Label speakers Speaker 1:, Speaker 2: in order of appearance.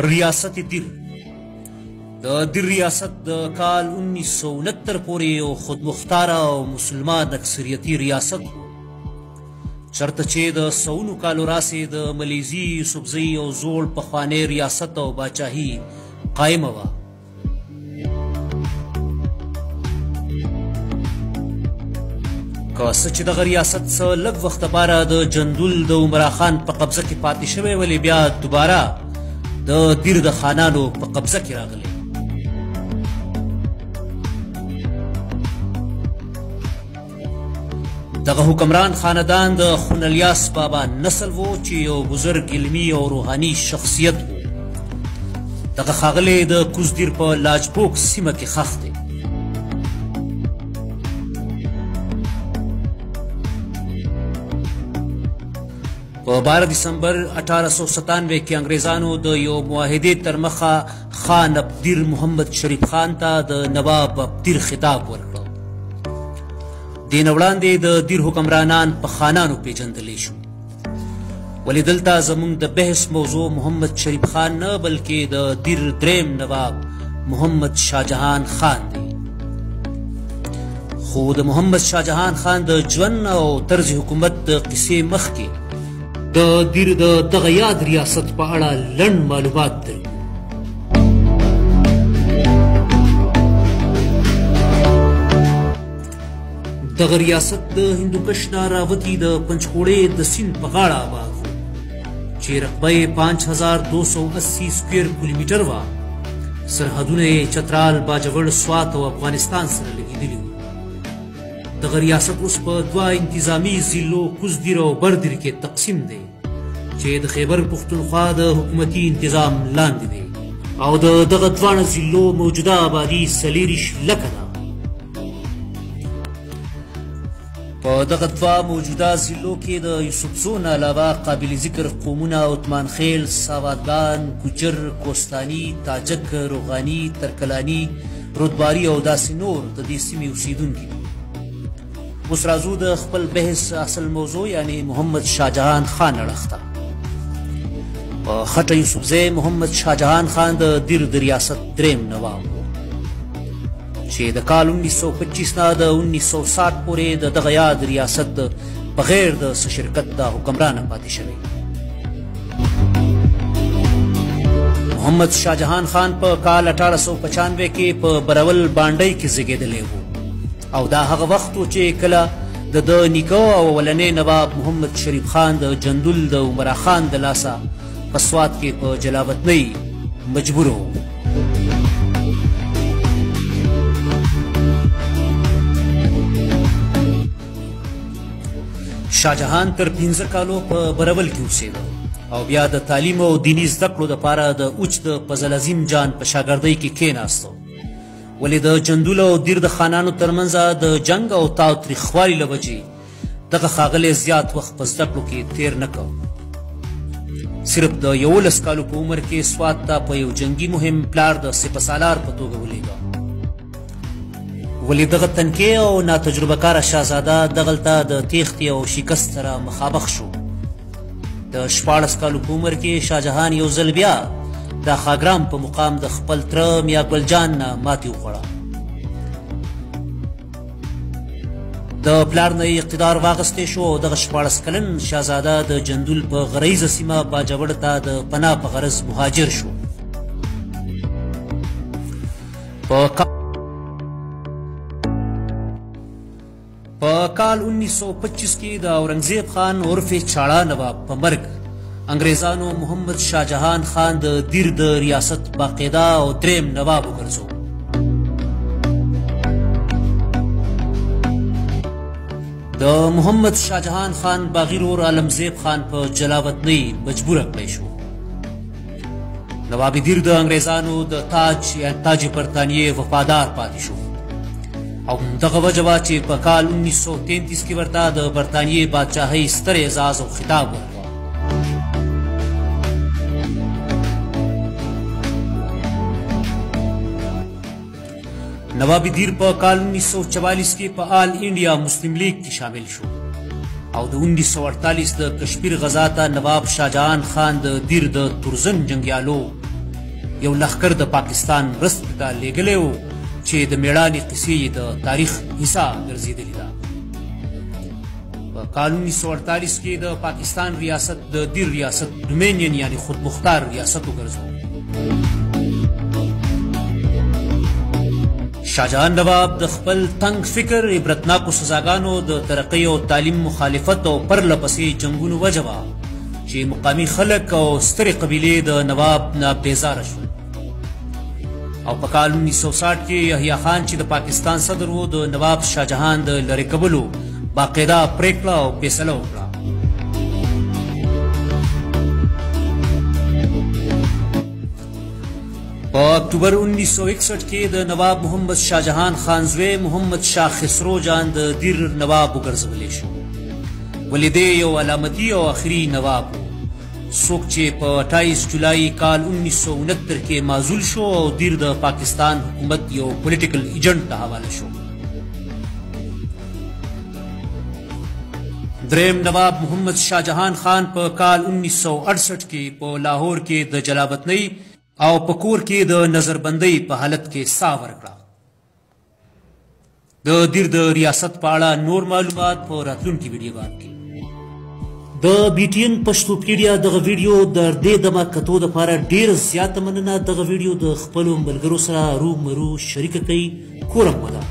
Speaker 1: ریاست دیر د دیر ریاست د کال 1969 پورې یو خودمختاره او مسلمان اکثریتي ریاست چرته چې د سونو کالو راسې د ملیزي یوسفزۍ او زوړ پخوانی ریاست او باچاهي قایمه وه. که څه چې دغه ریاست څه لږ وخت لپاره د جندول د عمرا خان په قبضه کې پاتې شوی ولې بیا دوباره د دیر د خانانو په قبضه کې راغلی. دغه حکمران خاندان د خون الیاس بابا نسل و چې یو بزرګ علمي او روحاني شخصیت و. دغه ښاغلی د کوزدیر په لاجپوک سیمه کې ښخ دی. په 12 دسمبر 1897 کې انګریزانو د یو معاهدې تر مخه خان ابدیر محمد شریف خان ته د نواب ابدیر خطاب ورکړ. دې نه وړاندې د دیر حکمرانان په خانانو پیژندلی شو ولې دلته زموږ د بحث موضوع محمد شریف خان نه بلکې د دیر دریم نواب محمد شاهجهان خان دی. خو د محمد شاهجهان خان د ژوند او طرز حکومت د قصې مخکې د دیر د دغه یاد ریاست په اړه لنډ معلومات لرو. دغه ریاست د هندوکش نه راوتي د پنچکوړې د سیند په غاړه آباد و چې رقبه یې 5280 سکویر کیلومتر وه. سرحدونه یې چترال، باجوړ، سوات او افغانستان سره لګېدلي وو. دغه ریاست اوس په 2 انتظامي ضلعو کوزدیر او بردیر کې تقسیم دی چې د خیبر پښتونخوا د حکومتي انتظام لاندې دی او د دغه دواړه ضلعو موجوده آبادي 40 لکه ده. په دغه دوه موجوده ضلعو کې د یوسفزو نه علاوه قابل ذکر قومونه عثمان خیل، ساوادګان، ګوجر، کوستاني، تاجک، روغاني، ترکلاني، رودباري او داسې نور د دې سیمې اوسیدونکي. اوس راځو د خپل بحث اصل موضوع یعنی محمد شاهجهان خان اړخ ته. په خټه یوسفزی محمد شاهجهان خان د دیر د ریاست دریم نواب و چې د کال 1925 نه د 1960 پورې د دغه یاد ریاست بغیر د څه شرکت د حکمرانه پاتې شوی. محمد شاهجهان خان په کال 1895 کې په برول بانډۍ کې زیږېدلی و او دا هغه وخت و چې کله د ده نیکه او اولنی نواب محمد شریف خان د جندول د عمرا خان د لاسه په سوات کې په جلاوطنۍ مجبور و. شاهجهان تر 15 کالو په برول کې اوسېده او بیا د تعلیم او دیني زده کړو دپاره د اوچ د فضل عظیم جان په شاګردۍ کې کېناسته ولې د جندول او دیر د خانانو ترمنځ د جنګ او تاوتریخوالي له وجې دغه ښاغلی زیات وخت په زده کړو کې تیر نه کو. صرف د 11 کالو په عمر کې سوات ته په یو جنګي مهم پلار د سپه سالار په توګه ولیږه ولې دغه تنکې او ناتجربه کاره شهزاده دغلته د تیښتې او شکست سره مخامخ شو. د 14 کالو په عمر کې شاهجهان یو ځل بیا د خاګرام په مقام د خپل تره میا ګل جان نه ماتې وخوړه. د پلار نه یې اقتدار واخیستی شو او دغه 14 کلن شهزاده د جندول په غریزه سیمه باجوړ ته د پناه په غرض مهاجر شو. په کال 1925 کې د اورنګزیب خان عرف چاړه نواب په مرګ انګریزانو محمد شاهجهان خان د دیر د ریاست باقاعده او دریم نواب وګرځو. د محمد شاهجهان خان باغي ورور عالمزیب خان په جلاوطنۍ مجبوره کړی شو. نواب دیر د انګریزانو د تاج برطانیې وفادار پاتې شو او دغه وجه وه چې په کال 1933 کې ورته د برطانیې بادشاهۍ ستر اعزاز او خطاب ورکړ. نواب دیر په کال 1944 کې په آل انډیا مسلم لیگ کې شامل شو او د 1948 د کشمیر غزا ته نواب شاهجهان خان د دیر د تورزن جنګیالو یو لښکر د پاکستان مرستې ته لیږلی و چې د مېړانې قصې یې د تاریخ حصه ګرځېدلې ده. په کال 1948 کې د پاکستان ریاست د دیر ریاست ډومینین یعنې خودمختار ریاست وګرځو. شاهجهان نواب د خپل تنګ فکر، عبرتناکو سزاګانو، د ترقۍ او تعلیم مخالفت او پرله پسې جنګونو وجه وه چې مقامي خلک او سترې قبیلې د نواب نه بیزاره شول. او په کال 1960 کې یحیی خان چې د پاکستان صدر و، د نواب شاهجهان د لرې کولو باقاعده پریکړه او فیصله وکړه. په اکتوبر 1961 کې د نواب محمد شاهجهان خان زوی محمد شاه خسرو جان د دیر نواب وګرځولی شو. ولې دی یو علامتي او آخري نواب و، څوک چې په 28 جولای کال 1969 کې معزول شو او دیر د پاکستان حکومت یو پولیټیکل ایجنټ ته حواله شو. دریم نواب محمد شاهجهان خان په کال 1968 کې په لاهور کې د جلاوطنۍ او په کور کې د نظربندۍ په حالت کې ساه ورکړه. د دیر د ریاست په اړه نور معلومات په راتلونکي ویډیوګانو کې. د BTN پښتو پیډیا دغه ویډیو د دې دمه کتو دپاره ډېره زیاته مننه. دغه ویډیو د خپلو ملګرو سره ارومرو شریکه کړئ. کورم وده.